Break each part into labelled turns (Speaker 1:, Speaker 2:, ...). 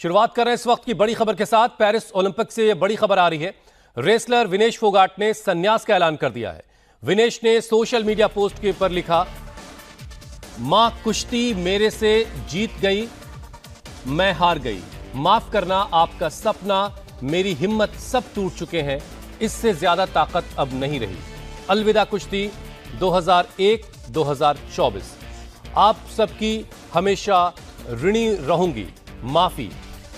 Speaker 1: शुरुआत कर रहे हैं इस वक्त की बड़ी खबर के साथ। पेरिस ओलंपिक से यह बड़ी खबर आ रही है। रेसलर विनेश फोगाट ने संन्यास का ऐलान कर दिया है। विनेश ने सोशल मीडिया पोस्ट के पर लिखा, मां कुश्ती मेरे से जीत गई, मैं हार गई, माफ करना आपका सपना, मेरी हिम्मत सब टूट चुके हैं, इससे ज्यादा ताकत अब नहीं रही। अलविदा कुश्ती 2001-2024। आप सबकी हमेशा ऋणी रहूंगी, माफी।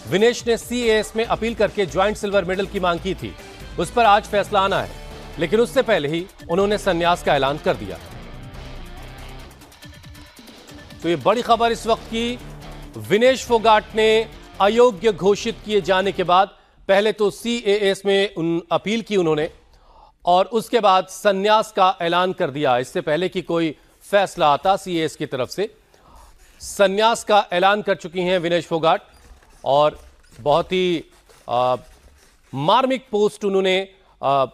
Speaker 1: विनेश ने सीएएस में अपील करके ज्वाइंट सिल्वर मेडल की मांग की थी। उस पर आज फैसला आना है, लेकिन उससे पहले ही उन्होंने संन्यास का ऐलान कर दिया। तो ये बड़ी खबर इस वक्त की। विनेश फोगाट ने अयोग्य घोषित किए जाने के बाद पहले तो सीएएस में अपील की उन्होंने, और उसके बाद संन्यास का ऐलान कर दिया। इससे पहले कि कोई फैसला आता सीएएस की तरफ से, संन्यास का ऐलान कर चुकी हैं विनेश फोगाट। और बहुत ही मार्मिक पोस्ट उन्होंने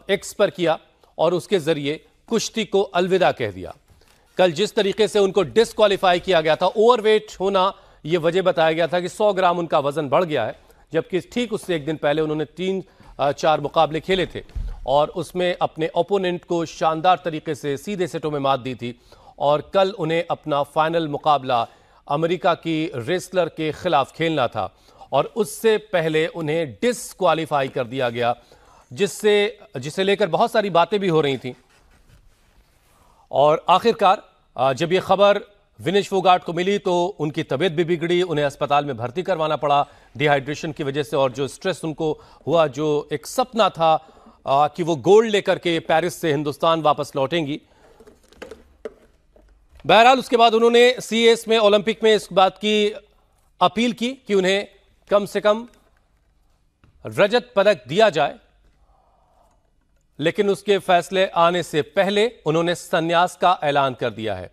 Speaker 1: एक्स पर किया और उसके जरिए कुश्ती को अलविदा कह दिया। कल जिस तरीके से उनको डिस्क्वालीफाई किया गया था, ओवरवेट होना यह वजह बताया गया था कि 100 ग्राम उनका वजन बढ़ गया है, जबकि ठीक उससे एक दिन पहले उन्होंने 3-4 मुकाबले खेले थे और उसमें अपने ओपोनेंट को शानदार तरीके से सीधे सेटों में मात दी थी। और कल उन्हें अपना फाइनल मुकाबला अमेरिका की रेसलर के खिलाफ खेलना था और उससे पहले उन्हें डिस्क्वालीफाई कर दिया गया, जिसे लेकर बहुत सारी बातें भी हो रही थी। और आखिरकार जब यह खबर विनेश फोगाट को मिली तो उनकी तबीयत भी बिगड़ी, उन्हें अस्पताल में भर्ती करवाना पड़ा डिहाइड्रेशन की वजह से। और जो स्ट्रेस उनको हुआ, जो एक सपना था कि वो गोल्ड लेकर के पेरिस से हिंदुस्तान वापस लौटेंगी। बहरहाल उसके बाद उन्होंने सीएस में ओलंपिक में इस बात की अपील की कि उन्हें कम से कम रजत पदक दिया जाए, लेकिन उसके फैसले आने से पहले उन्होंने संन्यास का ऐलान कर दिया है।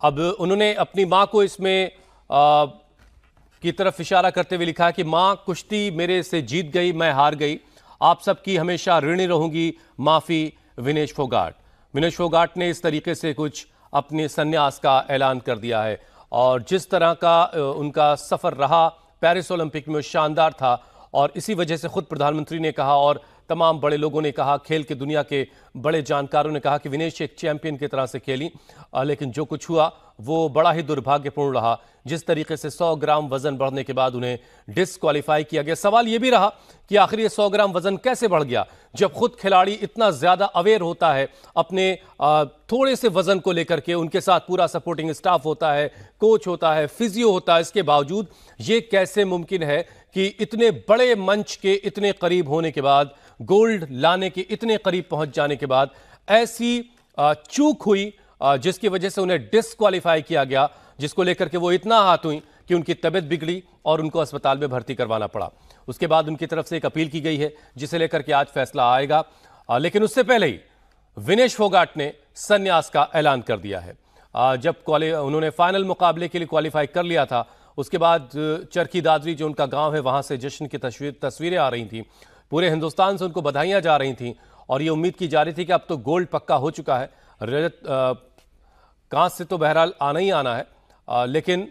Speaker 1: अब उन्होंने अपनी मां को इसमें की तरफ इशारा करते हुए लिखा कि मां कुश्ती मेरे से जीत गई, मैं हार गई, आप सबकी हमेशा ऋणी रहूंगी, माफी। विनेश फोगाट। विनेश फोगाट ने इस तरीके से कुछ अपने संन्यास का ऐलान कर दिया है। और जिस तरह का उनका सफर रहा पेरिस ओलंपिक में, शानदार था। और इसी वजह से खुद प्रधानमंत्री ने कहा और तमाम बड़े लोगों ने कहा, खेल के दुनिया के बड़े जानकारों ने कहा कि विनेश एक चैंपियन की तरह से खेली, लेकिन जो कुछ हुआ वो बड़ा ही दुर्भाग्यपूर्ण रहा। जिस तरीके से 100 ग्राम वजन बढ़ने के बाद उन्हें डिस्क्वालीफाई किया गया। सवाल यह भी रहा कि आखिर ये 100 ग्राम वजन कैसे बढ़ गया, जब खुद खिलाड़ी इतना ज्यादा अवेयर होता है अपने थोड़े से वजन को लेकर के। उनके साथ पूरा सपोर्टिंग स्टाफ होता है, कोच होता है, फिजियो होता है। इसके बावजूद ये कैसे मुमकिन है कि इतने बड़े मंच के इतने करीब होने के बाद, गोल्ड लाने के इतने करीब पहुंच जाने के बाद ऐसी चूक हुई जिसकी वजह से उन्हें डिस्क्वालीफाई किया गया, जिसको लेकर के वो इतना हाथ हुई कि उनकी तबीयत बिगड़ी और उनको अस्पताल में भर्ती करवाना पड़ा। उसके बाद उनकी तरफ से एक अपील की गई है जिसे लेकर के आज फैसला आएगा, लेकिन उससे पहले ही विनेश फोगाट ने संन्यास का ऐलान कर दिया है। जब उन्होंने फाइनल मुकाबले के लिए क्वालिफाई कर लिया था, उसके बाद चरखी दादरी जो उनका गांव है, वहां से जश्न की तस्वीरें आ रही थी, पूरे हिंदुस्तान से उनको बधाइयां जा रही थी और ये उम्मीद की जा रही थी कि अब तो गोल्ड पक्का हो चुका है। रजत कांच से तो बहरहाल आना ही आना है। लेकिन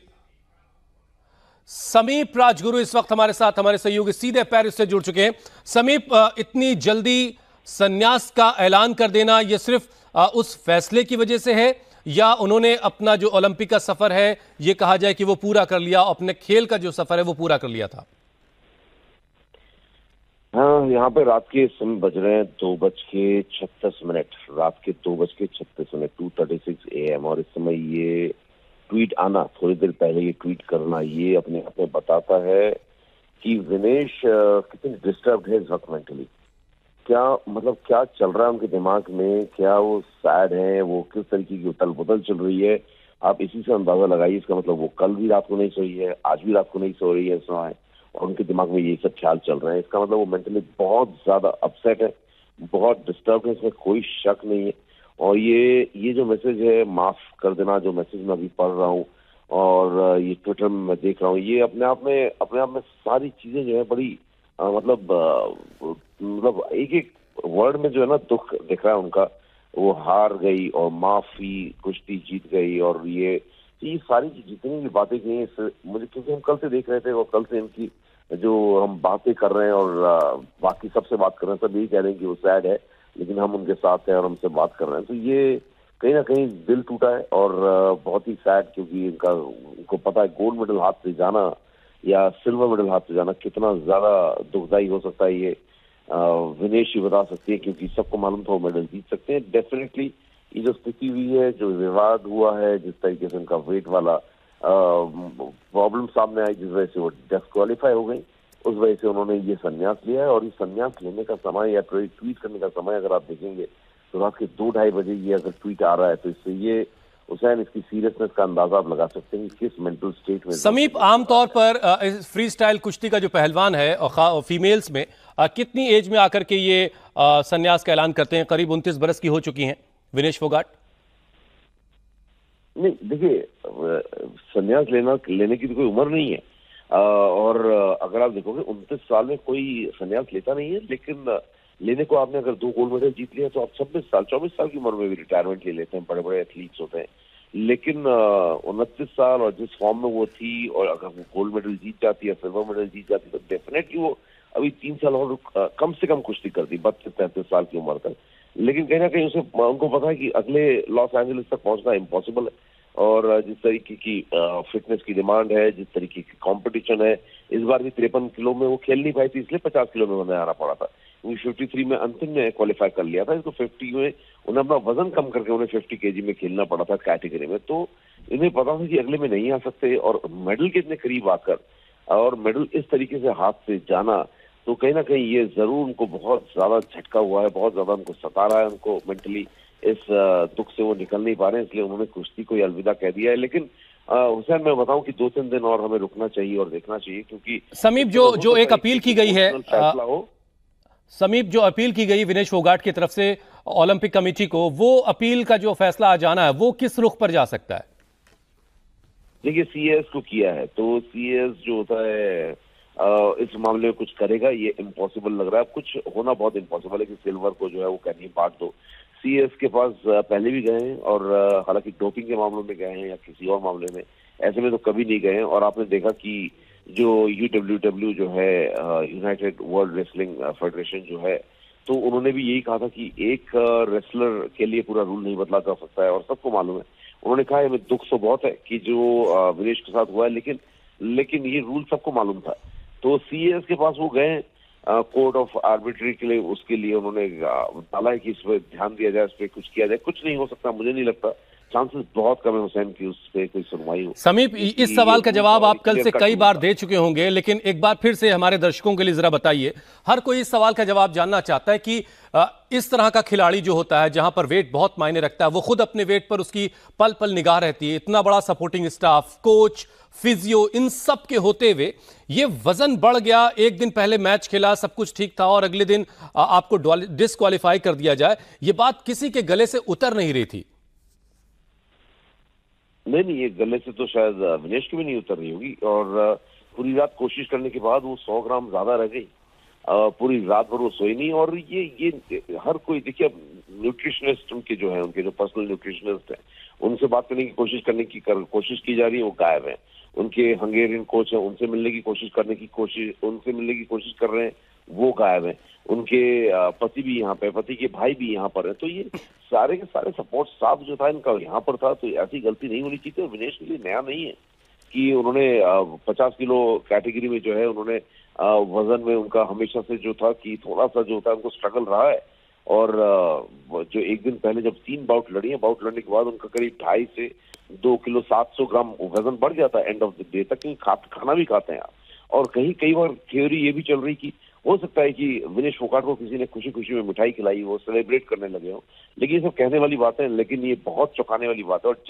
Speaker 1: समीप राजगुरु इस वक्त हमारे साथ, हमारे सहयोगी सीधे पेरिस से जुड़ चुके हैं। समीप, इतनी जल्दी संन्यास का ऐलान कर देना यह सिर्फ उस फैसले की वजह से है, या उन्होंने अपना जो ओलंपिक का सफर है यह कहा जाए कि वो पूरा कर लिया, अपने खेल का जो सफर है वो पूरा कर लिया था?
Speaker 2: हाँ, यहाँ पे रात के समय बज रहे हैं 2:36, रात के 2:36, 2:36 AM। और इस समय ये ट्वीट आना, थोड़ी देर पहले ये ट्वीट करना, ये अपने आप में बताता है कि विनेश कितने डिस्टर्ब्ड है इस वक्त मेंटली। क्या मतलब क्या चल रहा है उनके दिमाग में, क्या वो सैड है, वो किस तरीके की उथल पुथल चल रही है, आप इसी से अंदाजा लगाइए। इसका मतलब वो कल भी रात को नहीं सोई है, आज भी रात को नहीं सो रही है इस समय, और उनके दिमाग में ये सब ख्याल चल रहे हैं। इसका मतलब वो मेंटली बहुत ज्यादा अपसेट है, बहुत डिस्टर्ब है, इसमें कोई शक नहीं है। और ये जो मैसेज है, माफ कर देना, जो मैसेज मैं अभी पढ़ रहा हूँ और ये ट्विटर में मैं देख रहा हूँ, ये अपने आप में सारी चीजें जो है बड़ी मतलब एक एक वर्ड में जो है ना दुख दिख रहा है उनका। वो हार गई और माफी, कुश्ती जीत गई, और ये ये सारी जितनी भी बातें की हैं मुझे, क्योंकि हम कल से देख रहे थे और कल से इनकी जो हम बातें कर रहे हैं और बाकी सबसे बात कर रहे हैं, सब यही कह रहे हैं कि वो सैड है, लेकिन हम उनके साथ हैं और हमसे बात कर रहे हैं। तो ये कहीं ना कहीं दिल टूटा है और बहुत ही सैड, क्योंकि उनको पता है गोल्ड मेडल हाथ से जाना या सिल्वर मेडल हाथ से जाना कितना ज्यादा दुखदायी हो सकता है। ये विनेश ही बता सकती है, क्योंकि सबको मालूम था वो मेडल जीत सकते हैं। डेफिनेटली ये जो स्थिति हुई है, जो विवाद हुआ है, जिस तरीके से उनका वेट वाला प्रॉब्लम सामने आई, जिस वजह से वो डिस्क्वालीफाई हो गई, उस वजह से उन्होंने ये संन्यास लिया है। और इस संन्यास लेने का समय या ट्वीट करने का समय अगर आप देखेंगे तो रात के 2-2:30 बजे ये अगर ट्वीट आ रहा है, तो इससे ये हुसैन इसकी सीरियसनेस का अंदाजा आप लगा सकते हैं किस मेंटल स्टेट में।
Speaker 1: समीप, आमतौर पर फ्री स्टाइल कुश्ती का जो पहलवान है और फीमेल्स में कितनी एज में आकर के ये संन्यास का ऐलान करते हैं? करीब 29 बरस की हो चुकी हैं विनेश फोगाट।
Speaker 2: नहीं देखिए, संन्यास लेने की तो कोई उम्र नहीं है, और अगर आप देखोगे 29 साल में कोई संन्यास लेता नहीं है, लेकिन लेने को आपने अगर 2 गोल्ड मेडल जीत लिया तो आप 24 साल की उम्र में भी रिटायरमेंट ले लेते हैं, बड़े बड़े एथलीट्स होते हैं। लेकिन 29 साल और जिस फॉर्म में वो थी, और अगर वो गोल्ड मेडल जीत जाती है, सिल्वर मेडल जीत जाती, तो डेफिनेटली वो अभी 3 साल और कम से कम कुश्ती करती 32-33 साल की उम्र तक। लेकिन कहीं ना कहीं उनको पता है कि अगले लॉस एंजलिस तक पहुंचना इम्पॉसिबल है, और जिस तरीके की फिटनेस की डिमांड है, जिस तरीके की कंपटीशन है, इस बार भी 53 किलो में वो खेल नहीं पाई थी, इसलिए 50 किलो में उन्हें आना पड़ा था, क्योंकि 53 में अंतिम में क्वालिफाई कर लिया था। इसको 50 में उन्हें अपना वजन कम करके उन्हें 50 केजी में खेलना पड़ा था कैटेगरी में। तो इन्हें पता था कि अगले में नहीं आ सकते, और मेडल के इतने करीब आकर और मेडल इस तरीके से हाथ से जाना, तो कहीं ना कहीं ये जरूर उनको बहुत ज्यादा झटका हुआ है, बहुत ज्यादा उनको सता रहा है। उनको मेंटली इस दुख से वो निकल नहीं पा रहे हैं, इसलिए उन्होंने कुश्ती को अलविदा कह दिया है। लेकिन हुसैन, मैं बताऊं कि 2-3 दिन और हमें रुकना चाहिए और देखना चाहिए, क्योंकि
Speaker 1: समीप, जो एक अपील की गई है,
Speaker 2: फैसला हो।
Speaker 1: समीप, जो अपील की गई विनेश फोगाट की तरफ से ओलंपिक कमेटी को, वो अपील का जो फैसला आ जाना है वो किस रुख पर जा सकता है?
Speaker 2: देखिए, सीएस को किया है, तो सीएस जो होता है इस मामले में कुछ करेगा, ये इम्पॉसिबल लग रहा है। कुछ होना बहुत इम्पॉसिबल है कि सिल्वर को जो है वो कहीं बांट दो। सीएस के पास पहले भी गए हैं, और हालांकि डोपिंग के मामलों में गए हैं या किसी और मामले में, ऐसे में तो कभी नहीं गए हैं। और आपने देखा कि जो यूडब्ल्यूडब्ल्यू जो है, यूनाइटेड वर्ल्ड रेसलिंग फेडरेशन जो है, तो उन्होंने भी यही कहा था कि एक रेसलर के लिए पूरा रूल नहीं बदला जा सकता है, और सबको मालूम है। उन्होंने कहा हमें दुख तो बहुत है कि जो विनेश के साथ हुआ है, लेकिन ये रूल सबको मालूम था। तो सीएस के पास वो गए कोर्ट ऑफ आर्बिट्री के लिए, उसके लिए उन्होंने डाला है कि इस पर ध्यान दिया जाए, इस पर कुछ किया जाए। कुछ नहीं हो सकता, मुझे नहीं लगता, चांसेस बहुत कम है हुसैन की उस पर कोई सुनवाई हो।
Speaker 1: समीप, इस सवाल का जवाब आप कल से कई बार दे चुके होंगे, लेकिन एक बार फिर से हमारे दर्शकों के लिए जरा बताइए। हर कोई इस सवाल का जवाब जानना चाहता है कि इस तरह का खिलाड़ी जो होता है, जहां पर वेट बहुत मायने रखता है, वो खुद अपने वेट पर उसकी पल पल निगाह रहती है, इतना बड़ा सपोर्टिंग स्टाफ, कोच, फिजियो, इन सब के होते हुए ये वजन बढ़ गया, एक दिन पहले मैच खेला, सब कुछ ठीक था, और अगले दिन आपको डिस्क्वालीफाई कर दिया जाए, ये बात किसी के गले से उतर नहीं रही थी।
Speaker 2: नहीं, ये गले से तो शायद विनेश की भी नहीं उतर रही होगी, और पूरी रात कोशिश करने के बाद वो 100 ग्राम ज्यादा रह गई। पूरी रात भर वो सोई नहीं, और ये हर कोई, देखिए अब न्यूट्रिशनिस्ट उनके जो है, उनके जो पर्सनल न्यूट्रिशनिस्ट हैं, उनसे बात करने की कोशिश की जा रही है, वो गायब है। उनके हंगेरियन कोच है, उनसे मिलने की कोशिश कर रहे हैं, वो गायब है। उनके पति भी यहाँ पे, पति के भाई भी यहाँ पर है। तो ये सारे के सारे सपोर्ट स्टाफ जो था इनका यहाँ पर था, तो ऐसी गलती नहीं होनी चाहिए। विनेश के लिए नया नहीं है कि उन्होंने 50 किलो कैटेगरी में जो है, उन्होंने वजन में उनका हमेशा से जो था कि थोड़ा सा जो होता है उनको स्ट्रगल रहा है। और जो एक दिन पहले जब 3 बाउट लड़ी है, बाउट लड़ने के बाद उनका करीब 2.5 से 2 किलो 700 ग्राम वजन बढ़ जाता है एंड ऑफ द डे तक, क्योंकि खाना भी खाते हैं आप। और कई बार थ्योरी ये भी चल रही कि हो सकता है कि विनेश फोगाट को किसी ने खुशी खुशी में मिठाई खिलाई, वो सेलिब्रेट करने लगे हो। लेकिन ये सब कहने वाली बातें, लेकिन ये बहुत चौंकाने वाली बात है। और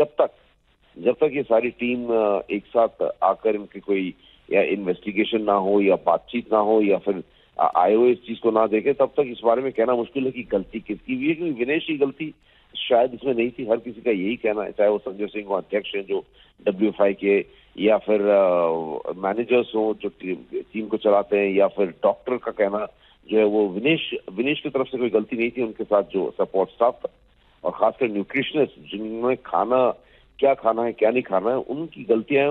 Speaker 2: जब तक ये सारी टीम एक साथ आकर इनकी कोई या इन्वेस्टिगेशन ना हो, या बातचीत ना हो, या फिर आईओ इस चीज को ना देखे, तब तक इस बारे में कहना मुश्किल है कि गलती किसकी हुई है। क्योंकि विनेश की गलती शायद इसमें नहीं थी, हर किसी का यही कहना है, चाहे वो संजय सिंह को अध्यक्ष हैं जो WFI के, या फिर मैनेजर्स हो जो टीम को चलाते हैं, या फिर डॉक्टर का कहना जो है वो विनेश की तरफ से कोई गलती नहीं थी। उनके साथ जो सपोर्ट स्टाफ था, और खासकर न्यूट्रिशनिस्ट जिन्होंने खाना क्या खाना है क्या नहीं खाना है, उनकी गलतियां हैं।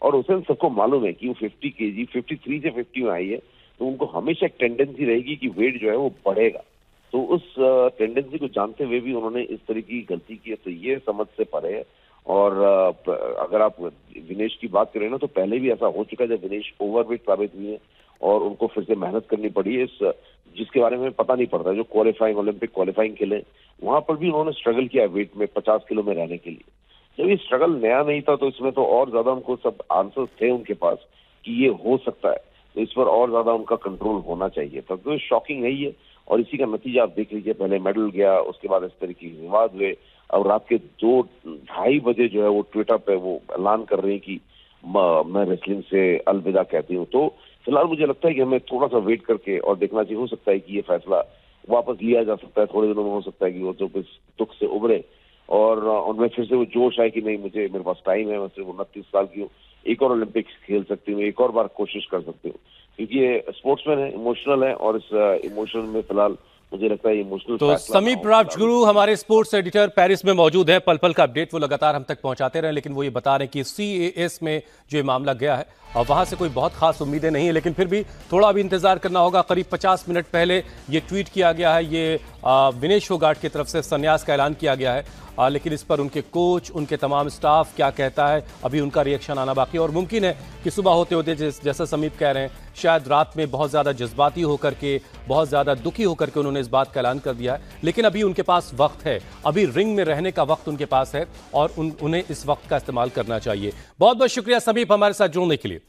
Speaker 2: और हुसैन सबको मालूम है कि वो 50 केजी 53 से 50 में आई है, तो उनको हमेशा एक टेंडेंसी रहेगी कि वेट जो है वो बढ़ेगा। तो उस टेंडेंसी को जानते हुए भी उन्होंने इस तरह की गलती की है, तो ये समझ से परे है। और अगर आप विनेश की बात करें ना, तो पहले भी ऐसा हो चुका है जब विनेश ओवरवेट साबित हुई है और उनको फिर से मेहनत करनी पड़ी है, इस जिसके बारे में पता नहीं पड़ता। जो क्वालिफाइंग ओलंपिक क्वालिफाइंग खेले, वहां पर भी उन्होंने स्ट्रगल किया वेट में 50 किलो में रहने के लिए। जब ये स्ट्रगल नया नहीं था तो इसमें तो और ज्यादा उनको सब आंसर्स थे उनके पास कि ये हो सकता है, तो इस पर और ज्यादा उनका कंट्रोल होना चाहिए था। तो शॉकिंग है ये, और इसी का नतीजा आप देख लीजिए, पहले मेडल गया, उसके बाद इस तरह की विवाद हुए। अब रात के 2-2:30 बजे जो है वो ट्विटर पे वो ऐलान कर रही कि मैं रेसलिंग से अलविदा कहती हूँ। तो फिलहाल मुझे लगता है कि हमें थोड़ा सा वेट करके और देखना चाहिए। हो सकता है कि ये फैसला वापस लिया जा सकता है, थोड़े दिनों में हो सकता है कि वो जो इस दुख से उभरे और उनमें फिर से वो जोश आए कि नहीं, मेरे पास टाइम है, मैं सिर्फ 29 साल की हूँ, एक और ओलंपिक्स खेल सकती हूँ, एक और बार कोशिश कर सकती हूँ। क्योंकि ये स्पोर्ट्समैन है, इमोशनल है, और इस इमोशन में फिलहाल मुझे लगता है इमोशनल।
Speaker 1: तो समीप राजगुरु हमारे स्पोर्ट्स एडिटर पेरिस में मौजूद है। पल पल का अपडेट वो लगातार हम तक पहुंचाते रहे, लेकिन वो ये बता रहे हैं कि CAS में जो ये मामला गया है और वहां से कोई बहुत खास उम्मीदें नहीं है, लेकिन फिर भी थोड़ा अभी इंतजार करना होगा। करीब 50 मिनट पहले ये ट्वीट किया गया है, ये विनेश फोगाट की तरफ से संन्यास का ऐलान किया गया है, लेकिन इस पर उनके कोच, उनके तमाम स्टाफ क्या कहता है, अभी उनका रिएक्शन आना बाकी है। और मुमकिन है कि सुबह होते होते जैसा समीप कह रहे हैं, शायद रात में बहुत ज़्यादा जज्बाती होकर के, बहुत ज़्यादा दुखी होकर के उन्होंने इस बात का ऐलान कर दिया है। लेकिन अभी उनके पास वक्त है, अभी रिंग में रहने का वक्त उनके पास है और उन्हें इस वक्त का इस्तेमाल करना चाहिए। बहुत बहुत शुक्रिया समीप हमारे साथ जुड़ने के लिए।